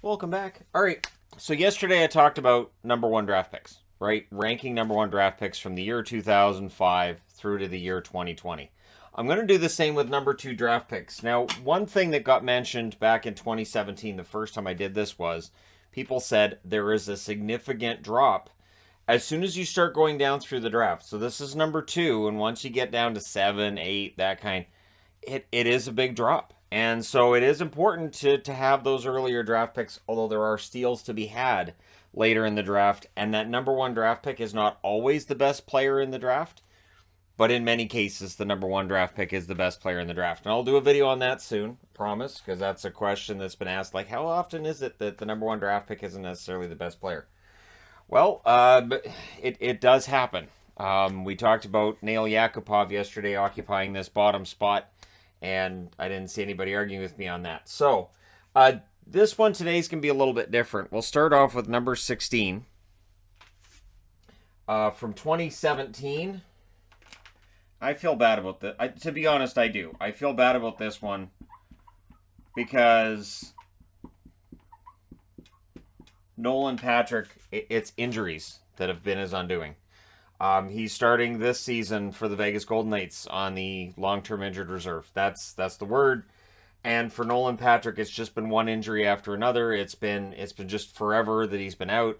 Welcome back. All right. So yesterday I talked about number one draft picks, right? Ranking number one draft picks from the year 2005 through to the year 2020. I'm going to do the same with number two draft picks. Now, one thing that got mentioned back in 2017, the first time I did this, was people said there is a significant drop as soon as you start going down through the draft. So this is number two, and once you get down to 7, 8, that kind, it is a big drop. And so it is important to have those earlier draft picks, although there are steals to be had later in the draft. And that number one draft pick is not always the best player in the draft, but in many cases, the number one draft pick is the best player in the draft. And I'll do a video on that soon, promise, because that's a question that's been asked. Like, how often is it that the number one draft pick isn't necessarily the best player? Well, it does happen. We talked about Nail Yakupov yesterday occupying this bottom spot, and I didn't see anybody arguing with me on that. So, this one today is going to be a little bit different. We'll start off with number 16 from 2017. I feel bad about this. To be honest, I do. I feel bad about this one because Nolan Patrick, it's injuries that have been his undoing. He's starting this season for the Vegas Golden Knights on the long-term injured reserve. That's the word. And for Nolan Patrick, it's just been one injury after another. It's been just forever that he's been out,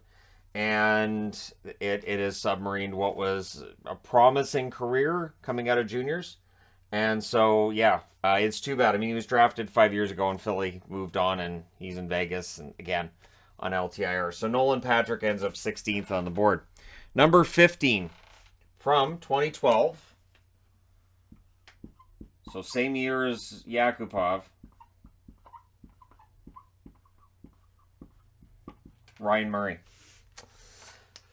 and it has submarined what was a promising career coming out of juniors. And so, yeah, it's too bad. I mean, he was drafted 5 years ago in Philly, moved on, and he's in Vegas, and again, on LTIR. So Nolan Patrick ends up 16th on the board. Number 15 from 2012. So same year as Yakupov. Ryan Murray.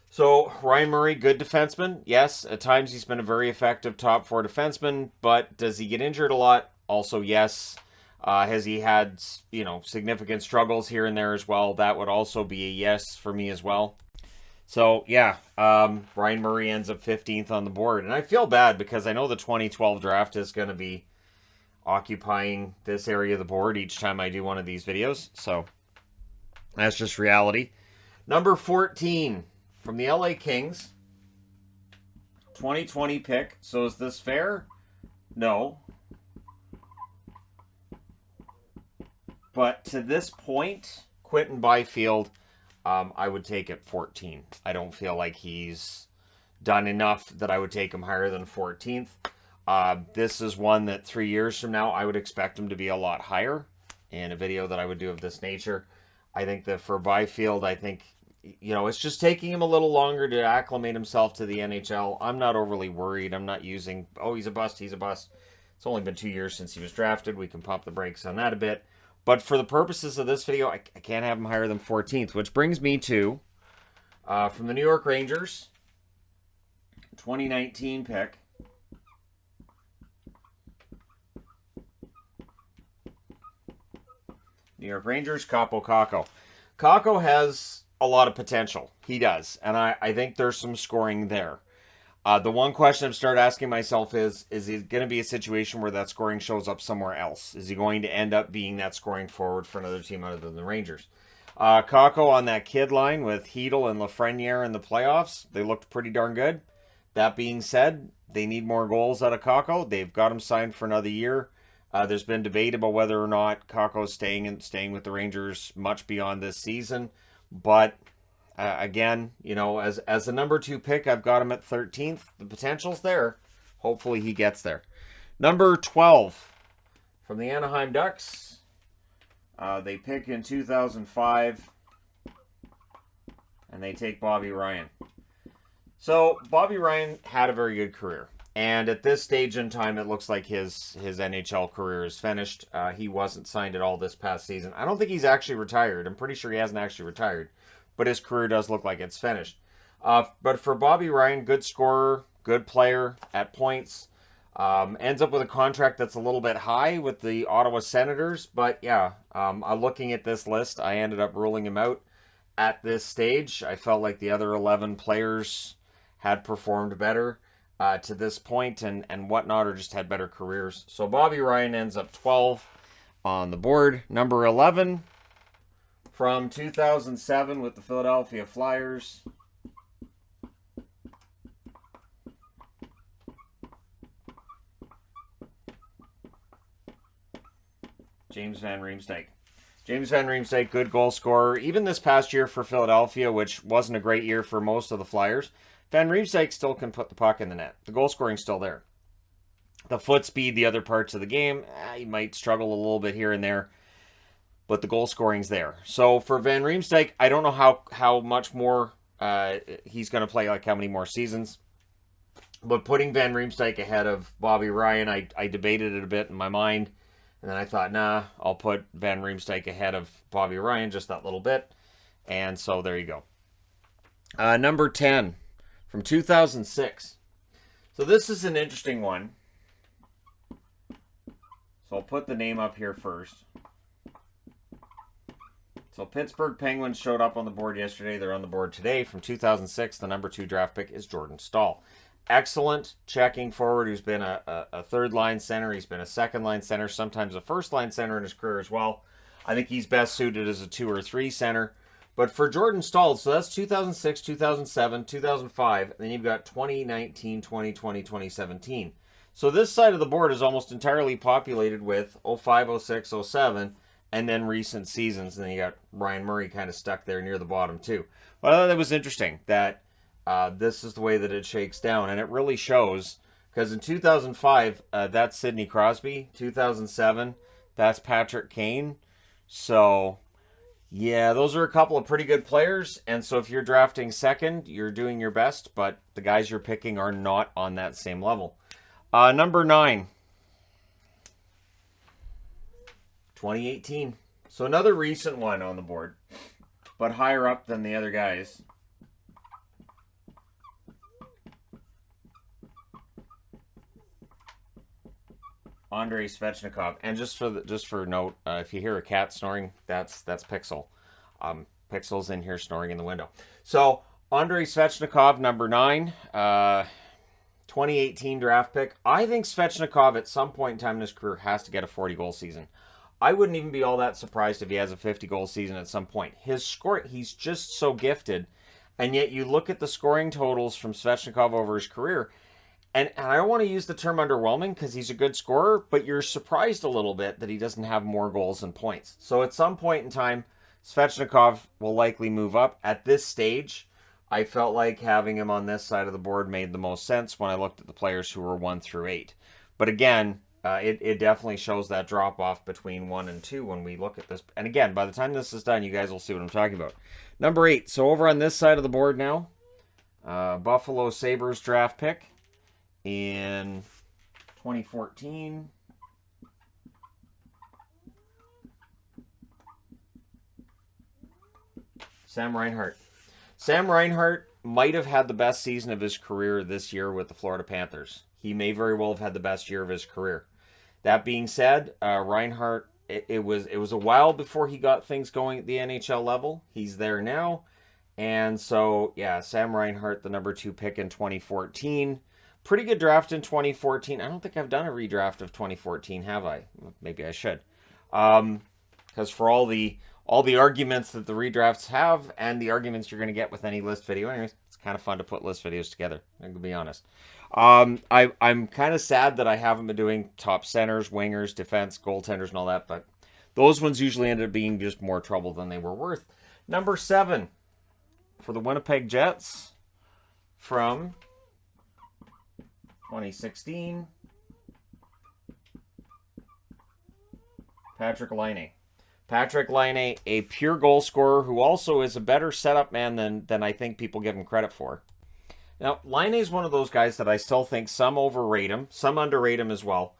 So Ryan Murray, good defenseman. Yes, at times he's been a very effective top four defenseman, but does he get injured a lot? Also, yes. Has he had, significant struggles here and there as well? That would also be a yes for me as well. So, yeah, Ryan Murray ends up 15th on the board. And I feel bad because I know the 2012 draft is going to be occupying this area of the board each time I do one of these videos. So, that's just reality. Number 14 from the LA Kings. 2020 pick. So, is this fair? No. But to this point, Quinton Byfield, I would take at 14. I don't feel like he's done enough that I would take him higher than 14th. This is one that 3 years from now, I would expect him to be a lot higher in a video that I would do of this nature. I think that for Byfield, it's just taking him a little longer to acclimate himself to the NHL. I'm not overly worried. I'm not using, he's a bust, he's a bust. It's only been 2 years since he was drafted. We can pump the brakes on that a bit. But for the purposes of this video, I can't have him higher than 14th, which brings me to, from the New York Rangers, 2019 pick. New York Rangers, Kaapo Kakko. Kakko has a lot of potential. He does. And I think there's some scoring there. The one question I've started asking myself is it going to be a situation where that scoring shows up somewhere else? Is he going to end up being that scoring forward for another team other than the Rangers? Kakko on that kid line with Hedel and Lafreniere in the playoffs, they looked pretty darn good. That being said, they need more goals out of Kakko. They've got him signed for another year. There's been debate about whether or not Kakko's staying with the Rangers much beyond this season, but again, as a number 2 pick, I've got him at 13th. The potential's there. Hopefully he gets there. Number 12 from the Anaheim Ducks. They pick in 2005, and they take Bobby Ryan. So Bobby Ryan had a very good career. And at this stage in time, it looks like his NHL career is finished. He wasn't signed at all this past season. I don't think he's actually retired. I'm pretty sure he hasn't actually retired. But his career does look like it's finished. But for Bobby Ryan, good scorer, good player at points. Ends up with a contract that's a little bit high with the Ottawa Senators. But yeah, looking at this list, I ended up ruling him out at this stage. I felt like the other 11 players had performed better to this point and whatnot, or just had better careers. So Bobby Ryan ends up 12 on the board. Number 11 From 2007 with the Philadelphia Flyers, James Van Riemsdyk. James Van Riemsdyk, good goal scorer. Even this past year for Philadelphia, which wasn't a great year for most of the Flyers, Van Riemsdyk still can put the puck in the net. The goal scoring's still there. The foot speed, the other parts of the game, he might struggle a little bit here and there, but the goal scoring's there. So for Van Riemsdyk, I don't know how much more he's going to play, like how many more seasons. But putting Van Riemsdyk ahead of Bobby Ryan, I debated it a bit in my mind. And then I thought, nah, I'll put Van Riemsdyk ahead of Bobby Ryan just that little bit. And so there you go. Number 10 from 2006. So this is an interesting one. So I'll put the name up here first. So Pittsburgh Penguins showed up on the board yesterday. They're on the board today. From 2006, the number 2 draft pick is Jordan Staal. Excellent checking forward who's been a third-line center. He's been a second-line center, sometimes a first-line center in his career as well. I think he's best suited as a 2 or 3 center. But for Jordan Staal, so that's 2006, 2007, 2005, and then you've got 2019, 2020, 2017. So this side of the board is almost entirely populated with 05, 06, 07, and then recent seasons. And then you got Ryan Murray kind of stuck there near the bottom too. But I thought that was interesting that this is the way that it shakes down. And it really shows, because in 2005, that's Sidney Crosby. 2007, that's Patrick Kane. So, yeah, those are a couple of pretty good players. And so if you're drafting second, you're doing your best. But the guys you're picking are not on that same level. Number 9. 2018. So another recent one on the board, but higher up than the other guys. Andrei Svechnikov. And just for note, if you hear a cat snoring, that's Pixel. Pixel's in here snoring in the window. So Andrei Svechnikov, number 9. 2018 draft pick. I think Svechnikov at some point in time in his career has to get a 40-goal season. I wouldn't even be all that surprised if he has a 50-goal season at some point. His score, he's just so gifted. And yet you look at the scoring totals from Svechnikov over his career, and I don't want to use the term underwhelming because he's a good scorer, but you're surprised a little bit that he doesn't have more goals and points. So at some point in time, Svechnikov will likely move up. At this stage, I felt like having him on this side of the board made the most sense when I looked at the players who were 1 through 8. But again, it definitely shows that drop-off between 1 and 2 when we look at this. And again, by the time this is done, you guys will see what I'm talking about. Number 8. So over on this side of the board now, Buffalo Sabres draft pick in 2014. Sam Reinhart. Sam Reinhart might have had the best season of his career this year with the Florida Panthers. He may very well have had the best year of his career. That being said, Reinhart, it was a while before he got things going at the NHL level. He's there now. And so, yeah, Sam Reinhart, the number 2 pick in 2014. Pretty good draft in 2014. I don't think I've done a redraft of 2014, have I? Maybe I should. Because for all the arguments that the redrafts have and the arguments you're going to get with any list video, anyways, it's kind of fun to put list videos together, I'm going to be honest. I'm kind of sad that I haven't been doing top centers, wingers, defense, goaltenders, and all that, but those ones usually ended up being just more trouble than they were worth. Number 7 for the Winnipeg Jets from 2016, Patrik Laine. Patrik Laine, a pure goal scorer who also is a better setup man than I think people give him credit for. Now, Laine is one of those guys that I still think some overrate him, some underrate him as well.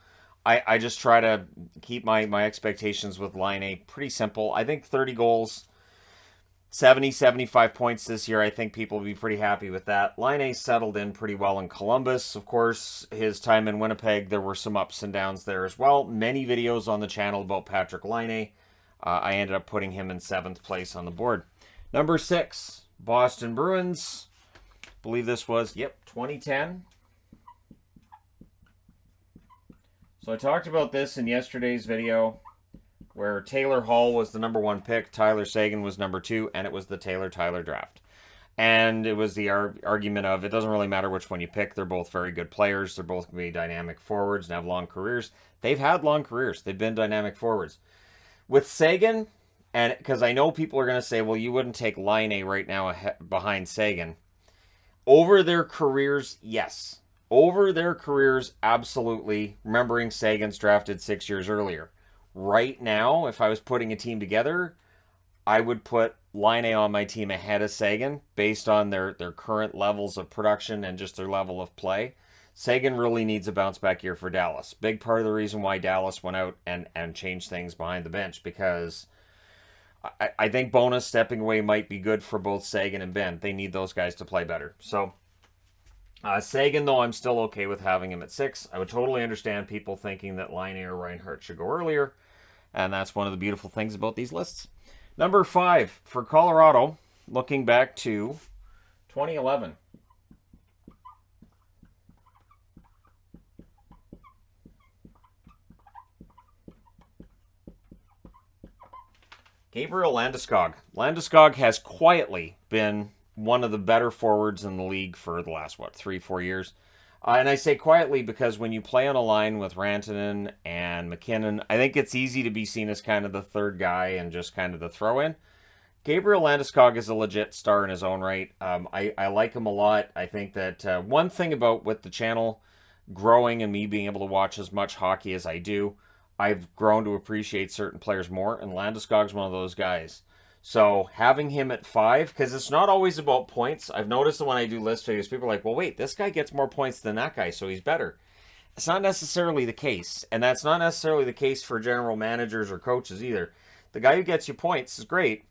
I just try to keep my expectations with Laine pretty simple. I think 30 goals, 70, 75 points this year, I think people will be pretty happy with that. Laine settled in pretty well in Columbus. Of course, his time in Winnipeg, there were some ups and downs there as well. Many videos on the channel about Patrik Laine. I ended up putting him in 7th place on the board. Number 6, Boston Bruins. I believe this was, 2010. So I talked about this in yesterday's video. where Taylor Hall was the number 1 pick, Tyler Seguin was number 2, and it was the Taylor draft. And it was the argument of it doesn't really matter which one you pick. They're both very good players. They're both going to be dynamic forwards and have long careers. They've had long careers. They've been dynamic forwards. With Seguin, and because I know people are going to say, well, you wouldn't take Laine right now behind Seguin. Over their careers, yes. Over their careers, absolutely. Remembering Seguin's drafted 6 years earlier. Right now, if I was putting a team together, I would put Laine on my team ahead of Seguin based on their current levels of production and just their level of play. Seguin really needs a bounce back year for Dallas. Big part of the reason why Dallas went out and changed things behind the bench, because I think Bonus stepping away might be good for both Seguin and Ben. They need those guys to play better. So Seguin, though, I'm still okay with having him at 6. I would totally understand people thinking that Laine or Reinhart should go earlier, and that's one of the beautiful things about these lists. Number 5 for Colorado, looking back to 2011. Gabriel Landeskog. Landeskog has quietly been one of the better forwards in the league for the last, 3-4 years. And I say quietly because when you play on a line with Rantanen and McKinnon, I think it's easy to be seen as kind of the third guy and just kind of the throw-in. Gabriel Landeskog is a legit star in his own right. I like him a lot. I think that one thing about with the channel growing and me being able to watch as much hockey as I do, I've grown to appreciate certain players more, and Landeskog's one of those guys. So having him at 5, because it's not always about points. I've noticed that when I do list videos, people are like, well, wait, this guy gets more points than that guy, so he's better. It's not necessarily the case, and that's not necessarily the case for general managers or coaches either. The guy who gets you points is great,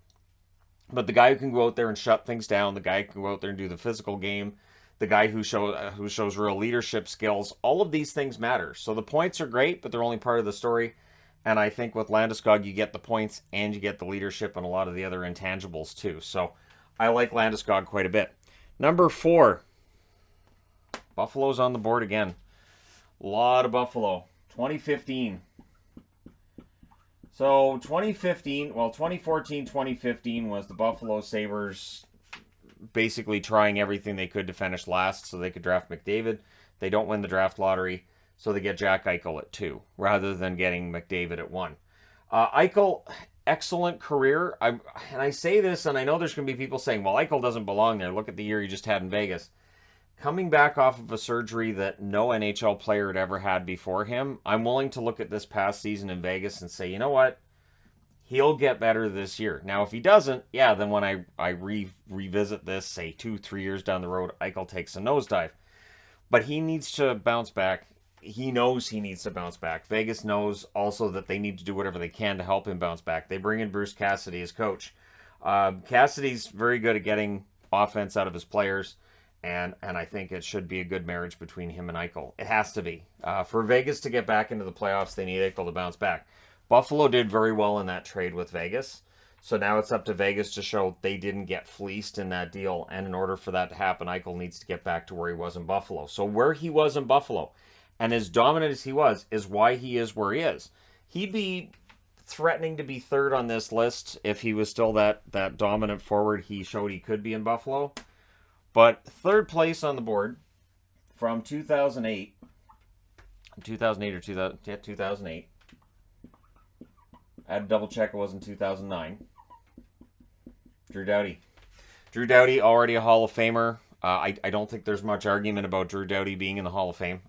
but the guy who can go out there and shut things down, the guy who can go out there and do the physical game, the guy who shows real leadership skills, all of these things matter. So the points are great, but they're only part of the story. And I think with Landeskog, you get the points and you get the leadership and a lot of the other intangibles too. So I like Landeskog quite a bit. Number 4, Buffalo's on the board again. A lot of Buffalo. 2015. So 2014, 2015 was the Buffalo Sabres basically trying everything they could to finish last so they could draft McDavid. They don't win the draft lottery, so they get Jack Eichel at 2 rather than getting McDavid at 1. Eichel, excellent career. And I say this, and I know there's going to be people saying, well, Eichel doesn't belong there. Look at the year he just had in Vegas. Coming back off of a surgery that no NHL player had ever had before him, I'm willing to look at this past season in Vegas and say, you know what? He'll get better this year. Now, if he doesn't, yeah, then when I revisit this, say 2-3 years down the road, Eichel takes a nosedive. But he needs to bounce back. He knows he needs to bounce back. Vegas knows also that they need to do whatever they can to help him bounce back. They bring in Bruce Cassidy as coach. Cassidy's very good at getting offense out of his players, and I think it should be a good marriage between him and Eichel. It has to be. For Vegas to get back into the playoffs, they need Eichel to bounce back. Buffalo did very well in that trade with Vegas. So now it's up to Vegas to show they didn't get fleeced in that deal. And in order for that to happen, Eichel needs to get back to where he was in Buffalo. So where he was in Buffalo, and as dominant as he was, is why he is where he is. He'd be threatening to be 3rd on this list if he was still that dominant forward he showed he could be in Buffalo. But 3rd place on the board from 2008. 2008 or 2000? Yeah, 2008. I had to double check it wasn't 2009. Drew Doughty. Drew Doughty, already a Hall of Famer. I don't think there's much argument about Drew Doughty being in the Hall of Fame.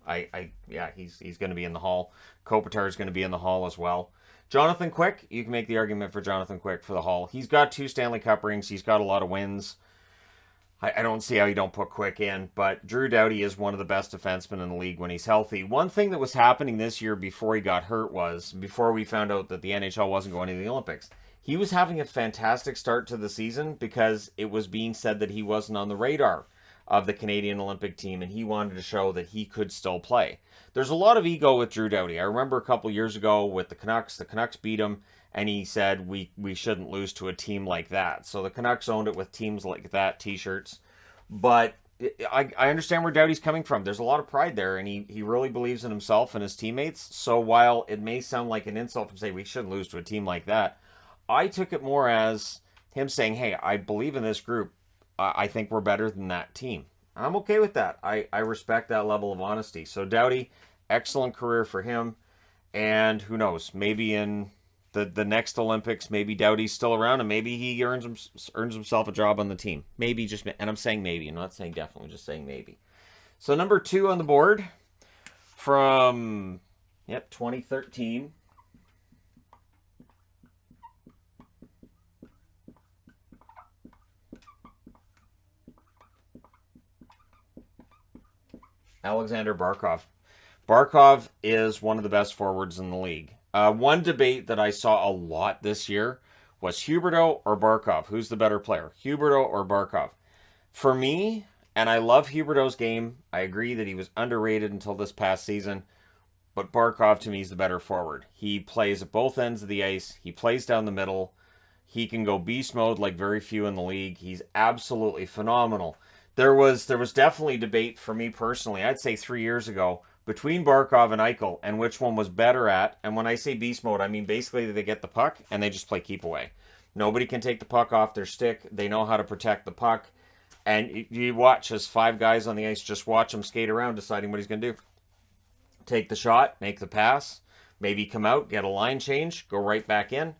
Yeah, he's going to be in the Hall. Kopitar is going to be in the Hall as well. Jonathan Quick, you can make the argument for Jonathan Quick for the Hall. He's got 2 Stanley Cup rings. He's got a lot of wins. I don't see how you don't put Quick in, but Drew Doughty is one of the best defensemen in the league when he's healthy. One thing that was happening this year before he got hurt was, before we found out that the NHL wasn't going to the Olympics, he was having a fantastic start to the season because it was being said that he wasn't on the radar of the Canadian Olympic team, and he wanted to show that he could still play. There's a lot of ego with Drew Doughty. I remember a couple years ago with the Canucks beat him, and he said we shouldn't lose to a team like that. So the Canucks owned it with teams like that t-shirts. But I understand where Doughty's coming from. There's a lot of pride there, and he really believes in himself and his teammates. So while it may sound like an insult to say we shouldn't lose to a team like that, I took it more as him saying, hey, I believe in this group. I think we're better than that team. I'm okay with that. I respect that level of honesty. So Doughty, excellent career for him. And who knows, maybe in the next Olympics, maybe Doughty's still around and maybe he earns himself a job on the team. Maybe just, and I'm saying maybe, I'm not saying definitely, just saying maybe. So number 2 on the board from, 2013. Aleksander Barkov. Barkov is one of the best forwards in the league. One debate that I saw a lot this year was Huberdeau or Barkov. Who's the better player, Huberdeau or Barkov? For me, and I love Huberdeau's game, I agree that he was underrated until this past season, but Barkov to me is the better forward. He plays at both ends of the ice. He plays down the middle. He can go beast mode like very few in the league. He's absolutely phenomenal. There was definitely debate for me personally, I'd say 3 years ago, between Barkov and Eichel and which one was better at. And when I say beast mode, I mean basically they get the puck and they just play keep away. Nobody can take the puck off their stick. They know how to protect the puck. And you watch as 5 guys on the ice, just watch him skate around deciding what he's going to do. Take the shot, make the pass, maybe come out, get a line change, go right back in.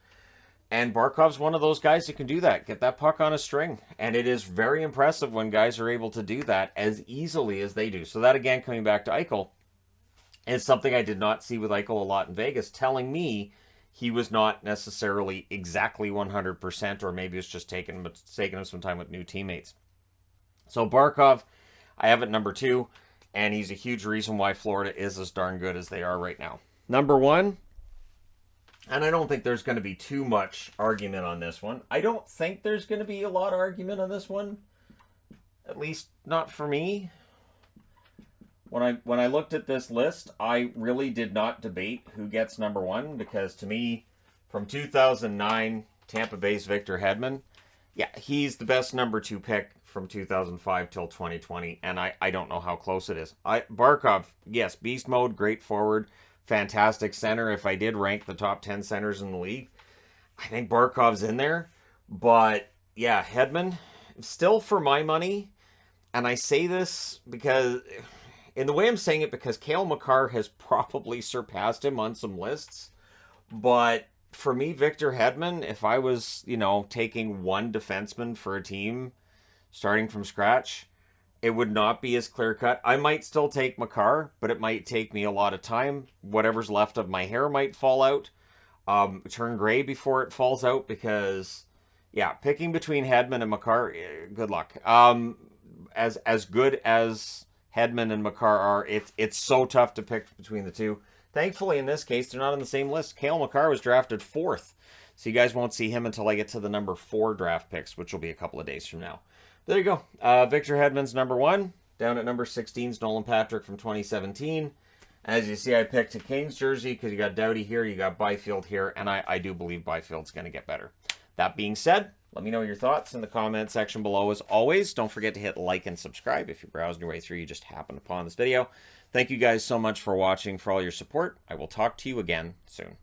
And Barkov's one of those guys who can do that, get that puck on a string. And it is very impressive when guys are able to do that as easily as they do. So that, again, coming back to Eichel, is something I did not see with Eichel a lot in Vegas, telling me he was not necessarily exactly 100%, or maybe it's just taking him some time with new teammates. So Barkov, I have at number 2, and he's a huge reason why Florida is as darn good as they are right now. Number 1, and I don't think there's going to be too much argument on this one. I don't think there's going to be a lot of argument on this one, at least not for me. When I looked at this list, I really did not debate who gets number 1, because to me, from 2009, Tampa Bay's Victor Hedman, yeah, he's the best number 2 pick from 2005 till 2020, and I don't know how close it is. Barkov, yes, beast mode, great forward, fantastic center. If I did rank the top 10 centers in the league, I think Barkov's in there. But yeah, Hedman, still for my money, and I say this because, in the way I'm saying it, because Cale Makar has probably surpassed him on some lists. But for me, Victor Hedman, if I was, taking one defenseman for a team starting from scratch, it would not be as clear-cut. I might still take Makar, but it might take me a lot of time. Whatever's left of my hair might fall out, turn gray before it falls out, because, yeah, picking between Hedman and Makar, good luck. As good as Hedman and Makar are, it's so tough to pick between the two. Thankfully, in this case, they're not on the same list. Cale Makar was drafted 4th, so you guys won't see him until I get to the number 4 draft picks, which will be a couple of days from now. There you go. Victor Hedman's number 1. Down at number 16 is Nolan Patrick from 2017. As you see, I picked a Kings jersey because you got Doughty here, you got Byfield here, and I do believe Byfield's going to get better. That being said, let me know your thoughts in the comment section below. As always, don't forget to hit like and subscribe if you're browsing your way through, you just happened upon this video. Thank you guys so much for watching, for all your support. I will talk to you again soon.